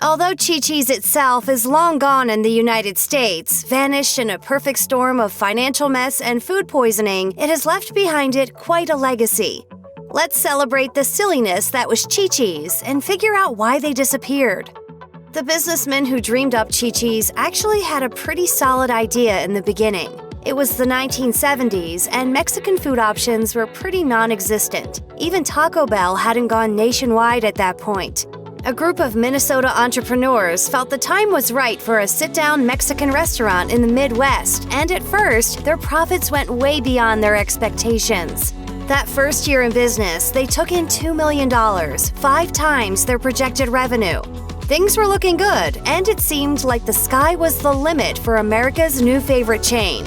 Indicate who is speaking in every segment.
Speaker 1: Although Chi-Chi's itself is long gone in the United States, vanished in a perfect storm of financial mess and food poisoning, it has left behind it quite a legacy. Let's celebrate the silliness that was Chi-Chi's and figure out why they disappeared. The businessman who dreamed up Chi-Chi's actually had a pretty solid idea in the beginning. It was the 1970s, and Mexican food options were pretty non-existent. Even Taco Bell hadn't gone nationwide at that point. A group of Minnesota entrepreneurs felt the time was right for a sit-down Mexican restaurant in the Midwest, and at first, their profits went way beyond their expectations. That first year in business, they took in $2 million, 5 times their projected revenue. Things were looking good, and it seemed like the sky was the limit for America's new favorite chain.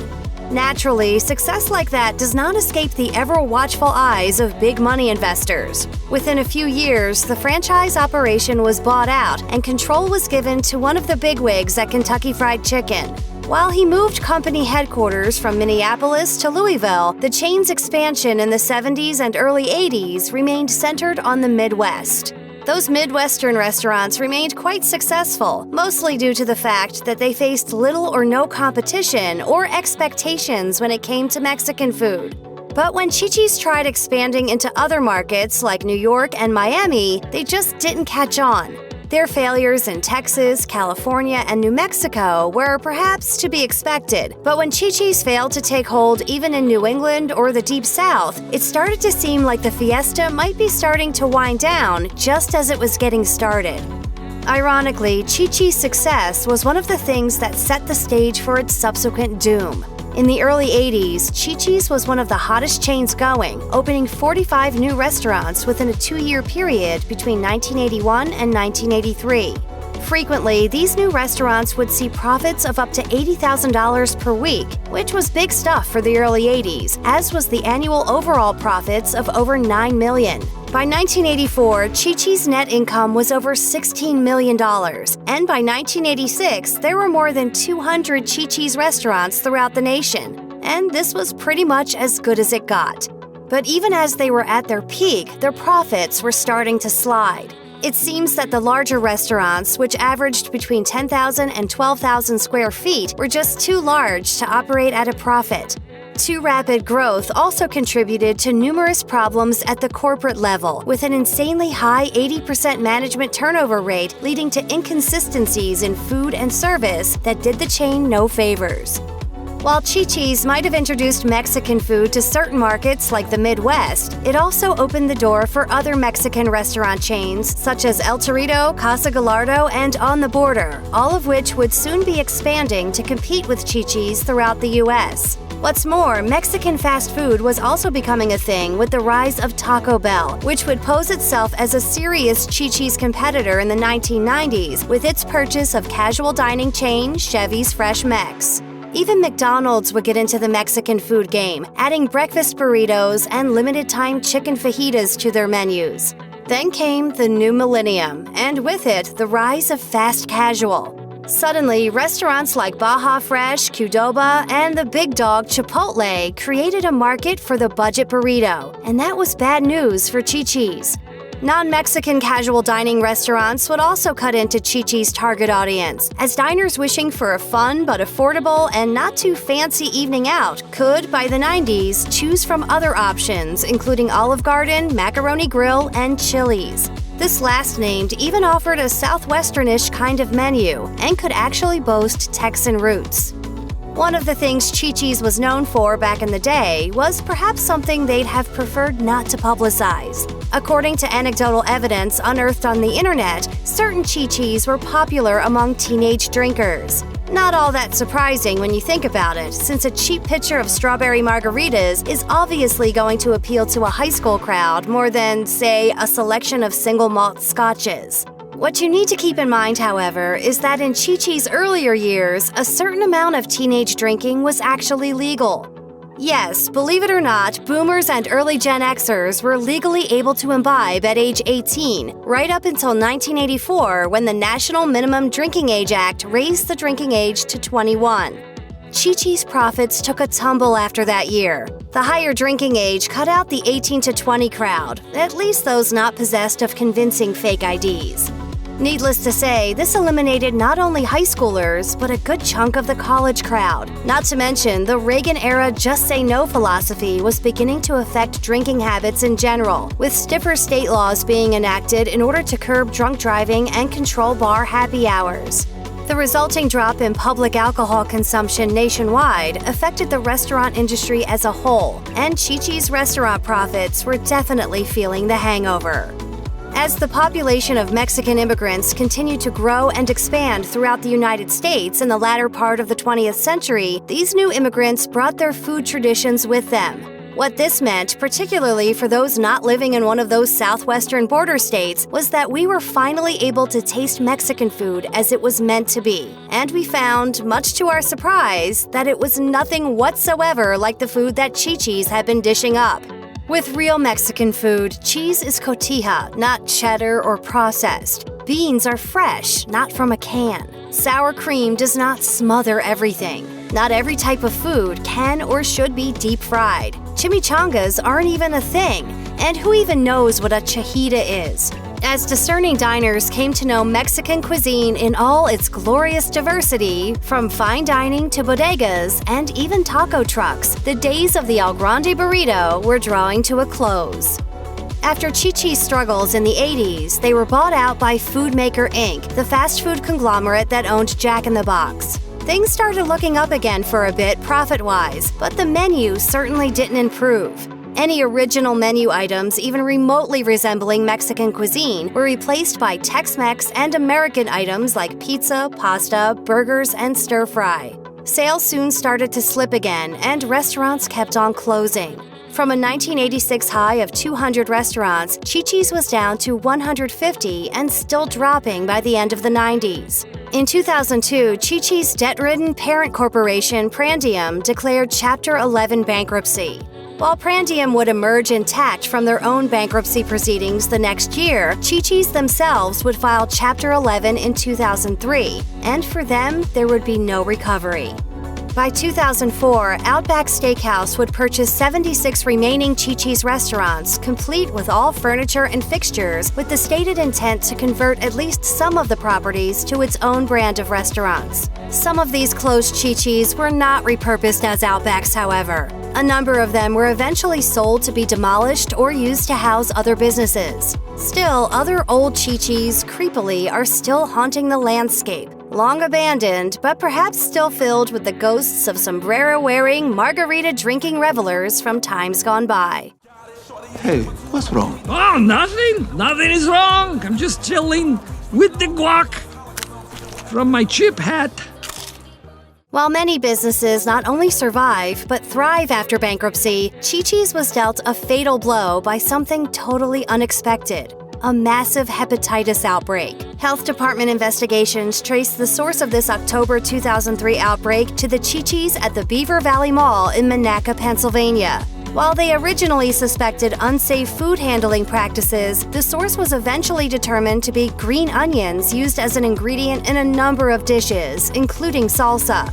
Speaker 1: Naturally, success like that does not escape the ever-watchful eyes of big money investors. Within a few years, the franchise operation was bought out and control was given to one of the bigwigs at Kentucky Fried Chicken. While he moved company headquarters from Minneapolis to Louisville, the chain's expansion in the 70s and early 80s remained centered on the Midwest. Those Midwestern restaurants remained quite successful, mostly due to the fact that they faced little or no competition or expectations when it came to Mexican food. But when Chi-Chi's tried expanding into other markets like New York and Miami, they just didn't catch on. Their failures in Texas, California, and New Mexico were perhaps to be expected, but when Chi-Chi's failed to take hold even in New England or the Deep South, it started to seem like the fiesta might be starting to wind down just as it was getting started. Ironically, Chi-Chi's success was one of the things that set the stage for its subsequent doom. In the early 80s, Chi-Chi's was one of the hottest chains going, opening 45 new restaurants within a 2-year period between 1981 and 1983. Frequently, these new restaurants would see profits of up to $80,000 per week, which was big stuff for the early 80s, as was the annual overall profits of over $9 million. By 1984, Chi-Chi's net income was over $16 million, and by 1986, there were more than 200 Chi-Chi's restaurants throughout the nation, and this was pretty much as good as it got. But even as they were at their peak, their profits were starting to slide. It seems that the larger restaurants, which averaged between 10,000 and 12,000 square feet, were just too large to operate at a profit. Too rapid growth also contributed to numerous problems at the corporate level, with an insanely high 80% management turnover rate leading to inconsistencies in food and service that did the chain no favors. While Chi-Chi's might have introduced Mexican food to certain markets like the Midwest, it also opened the door for other Mexican restaurant chains such as El Torito, Casa Gallardo, and On the Border, all of which would soon be expanding to compete with Chi-Chi's throughout the U.S. What's more, Mexican fast food was also becoming a thing with the rise of Taco Bell, which would pose itself as a serious Chi-Chi's competitor in the 1990s with its purchase of casual dining chain Chevy's Fresh Mex. Even McDonald's would get into the Mexican food game, adding breakfast burritos and limited-time chicken fajitas to their menus. Then came the new millennium, and with it, the rise of fast casual. Suddenly, restaurants like Baja Fresh, Qdoba, and the big dog Chipotle created a market for the budget burrito, and that was bad news for Chi-Chi's. Non-Mexican casual dining restaurants would also cut into Chi-Chi's target audience, as diners wishing for a fun but affordable and not too fancy evening out could, by the 90s, choose from other options, including Olive Garden, Macaroni Grill, and Chili's. This last named even offered a southwesternish kind of menu and could actually boast Texan roots. One of the things Chi-Chi's was known for back in the day was perhaps something they'd have preferred not to publicize. According to anecdotal evidence unearthed on the internet, certain Chi-Chi's were popular among teenage drinkers. Not all that surprising when you think about it, since a cheap pitcher of strawberry margaritas is obviously going to appeal to a high school crowd more than, say, a selection of single malt scotches. What you need to keep in mind, however, is that in Chi-Chi's earlier years, a certain amount of teenage drinking was actually legal. Yes, believe it or not, boomers and early Gen Xers were legally able to imbibe at age 18, right up until 1984 when the National Minimum Drinking Age Act raised the drinking age to 21. Chi-Chi's profits took a tumble after that year. The higher drinking age cut out the 18 to 20 crowd, at least those not possessed of convincing fake IDs. Needless to say, this eliminated not only high schoolers, but a good chunk of the college crowd. Not to mention, the Reagan-era just say no philosophy was beginning to affect drinking habits in general, with stiffer state laws being enacted in order to curb drunk driving and control bar happy hours. The resulting drop in public alcohol consumption nationwide affected the restaurant industry as a whole, and Chi-Chi's restaurant profits were definitely feeling the hangover. As the population of Mexican immigrants continued to grow and expand throughout the United States in the latter part of the 20th century, these new immigrants brought their food traditions with them. What this meant, particularly for those not living in one of those southwestern border states, was that we were finally able to taste Mexican food as it was meant to be. And we found, much to our surprise, that it was nothing whatsoever like the food that Chi-Chi's had been dishing up. With real Mexican food, cheese is cotija, not cheddar or processed. Beans are fresh, not from a can. Sour cream does not smother everything. Not every type of food can or should be deep fried. Chimichangas aren't even a thing. And who even knows what a chajita is? As discerning diners came to know Mexican cuisine in all its glorious diversity, from fine dining to bodegas and even taco trucks, the days of the El Grande burrito were drawing to a close. After Chi-Chi's struggles in the 80s, they were bought out by Foodmaker Inc., the fast food conglomerate that owned Jack in the Box. Things started looking up again for a bit profit-wise, but the menu certainly didn't improve. Any original menu items even remotely resembling Mexican cuisine were replaced by Tex-Mex and American items like pizza, pasta, burgers, and stir-fry. Sales soon started to slip again, and restaurants kept on closing. From a 1986 high of 200 restaurants, Chi-Chi's was down to 150 and still dropping by the end of the 90s. In 2002, Chi-Chi's debt-ridden parent corporation Prandium declared Chapter 11 bankruptcy. While Prandium would emerge intact from their own bankruptcy proceedings the next year, Chi-Chi's themselves would file Chapter 11 in 2003, and for them, there would be no recovery. By 2004, Outback Steakhouse would purchase 76 remaining Chi-Chi's restaurants, complete with all furniture and fixtures, with the stated intent to convert at least some of the properties to its own brand of restaurants. Some of these closed Chi-Chi's were not repurposed as Outbacks, however. A number of them were eventually sold to be demolished or used to house other businesses. Still, other old Chi-Chi's, creepily, are still haunting the landscape. Long abandoned, but perhaps still filled with the ghosts of sombrero-wearing, margarita-drinking revelers from times gone by.
Speaker 2: Hey, what's wrong?
Speaker 3: Oh, nothing. Nothing is wrong. I'm just chilling with the guac from my chip hat.
Speaker 1: While many businesses not only survive but thrive after bankruptcy, Chi-Chi's was dealt a fatal blow by something totally unexpected: a massive hepatitis outbreak. Health department investigations traced the source of this October 2003 outbreak to the Chi-Chi's at the Beaver Valley Mall in Monaca, Pennsylvania. While they originally suspected unsafe food handling practices, the source was eventually determined to be green onions used as an ingredient in a number of dishes, including salsa.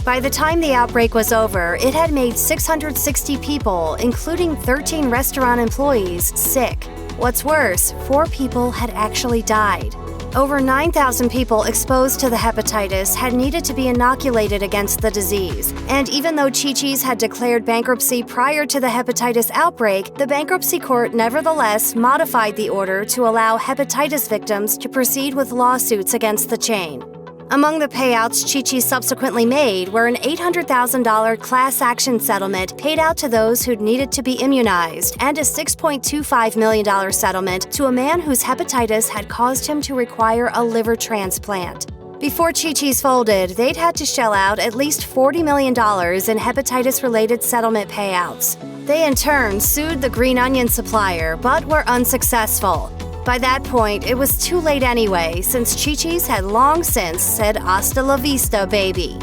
Speaker 1: By the time the outbreak was over, it had made 660 people, including 13 restaurant employees, sick. What's worse, 4 people had actually died. Over 9,000 people exposed to the hepatitis had needed to be inoculated against the disease. And even though Chi-Chi's had declared bankruptcy prior to the hepatitis outbreak, the bankruptcy court nevertheless modified the order to allow hepatitis victims to proceed with lawsuits against the chain. Among the payouts Chi-Chi subsequently made were an $800,000 class action settlement paid out to those who'd needed to be immunized, and a $6.25 million settlement to a man whose hepatitis had caused him to require a liver transplant. Before Chi-Chi's folded, they'd had to shell out at least $40 million in hepatitis-related settlement payouts. They in turn sued the green onion supplier, but were unsuccessful. By that point, it was too late anyway, since Chi-Chi's had long since said hasta la vista, baby.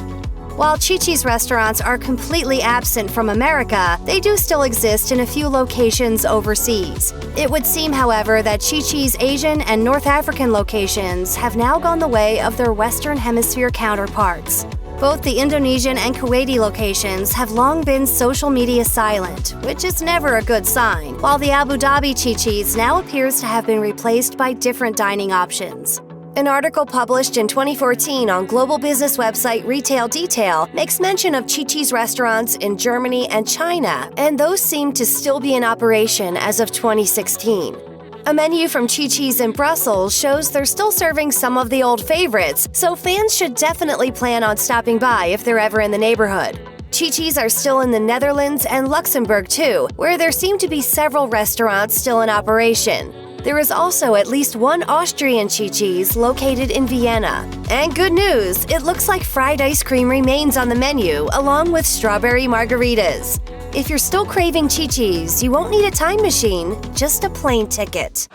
Speaker 1: While Chi-Chi's restaurants are completely absent from America, they do still exist in a few locations overseas. It would seem, however, that Chi-Chi's Asian and North African locations have now gone the way of their Western Hemisphere counterparts. Both the Indonesian and Kuwaiti locations have long been social media silent, which is never a good sign, while the Abu Dhabi Chi-Chi's now appears to have been replaced by different dining options. An article published in 2014 on global business website Retail Detail makes mention of Chi-Chi's restaurants in Germany and China, and those seem to still be in operation as of 2016. A menu from Chi-Chi's in Brussels shows they're still serving some of the old favorites, so fans should definitely plan on stopping by if they're ever in the neighborhood. Chi-Chi's are still in the Netherlands and Luxembourg too, where there seem to be several restaurants still in operation. There is also at least one Austrian Chi-Chi's located in Vienna. And good news, it looks like fried ice cream remains on the menu, along with strawberry margaritas. If you're still craving Chi-Chi's, you won't need a time machine, just a plane ticket.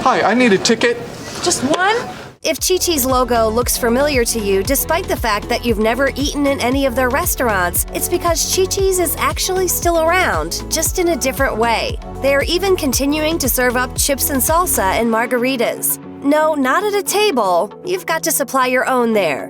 Speaker 2: Hi, I need a ticket.
Speaker 4: Just one?
Speaker 1: If Chi-Chi's logo looks familiar to you despite the fact that you've never eaten in any of their restaurants, it's because Chi-Chi's is actually still around, just in a different way. They are even continuing to serve up chips and salsa and margaritas. No, not at a table. You've got to supply your own there.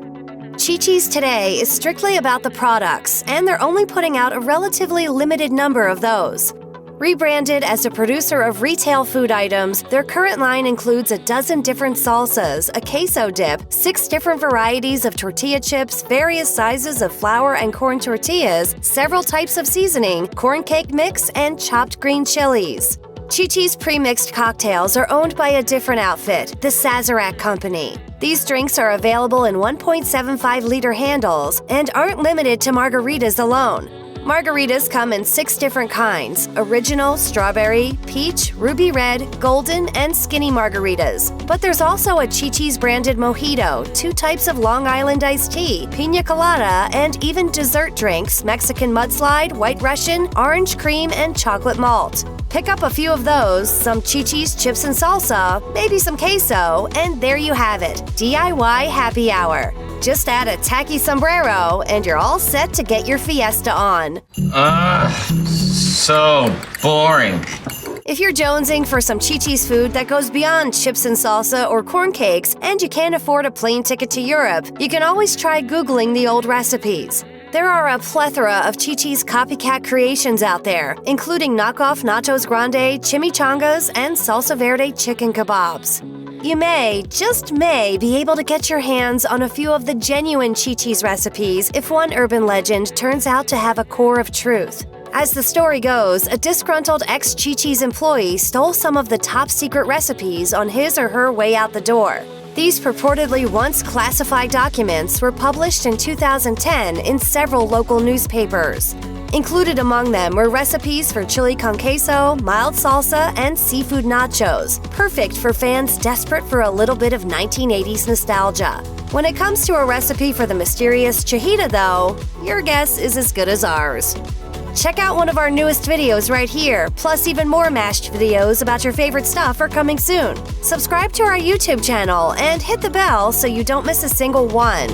Speaker 1: Chi-Chi's today is strictly about the products, and they're only putting out a relatively limited number of those. Rebranded as a producer of retail food items, their current line includes a dozen different salsas, a queso dip, 6 different varieties of tortilla chips, various sizes of flour and corn tortillas, several types of seasoning, corn cake mix, and chopped green chilies. Chi-Chi's pre-mixed cocktails are owned by a different outfit, the Sazerac Company. These drinks are available in 1.75-liter handles and aren't limited to margaritas alone. Margaritas come in 6 different kinds: original, strawberry, peach, ruby red, golden, and skinny margaritas. But there's also a Chi-Chi's branded mojito, 2 types of Long Island iced tea, piña colada, and even dessert drinks: Mexican mudslide, white Russian, orange cream, and chocolate malt. Pick up a few of those, some Chi-Chi's chips and salsa, maybe some queso, and there you have it, DIY happy hour. Just add a tacky sombrero, and you're all set to get your fiesta on.
Speaker 5: So boring.
Speaker 1: If you're jonesing for some Chi-Chi's food that goes beyond chips and salsa or corn cakes, and you can't afford a plane ticket to Europe, you can always try Googling the old recipes. There are a plethora of Chi-Chi's copycat creations out there, including knockoff nachos grande, chimichangas, and salsa verde chicken kebabs. You may, just may, be able to get your hands on a few of the genuine Chi-Chi's recipes if one urban legend turns out to have a core of truth. As the story goes, a disgruntled ex-Chi-Chi's employee stole some of the top-secret recipes on his or her way out the door. These purportedly once classified documents were published in 2010 in several local newspapers. Included among them were recipes for chili con queso, mild salsa, and seafood nachos, perfect for fans desperate for a little bit of 1980s nostalgia. When it comes to a recipe for the mysterious chajita, though, your guess is as good as ours. Check out one of our newest videos right here, plus even more mashed videos about your favorite stuff are coming soon. Subscribe to our YouTube channel and hit the bell so you don't miss a single one.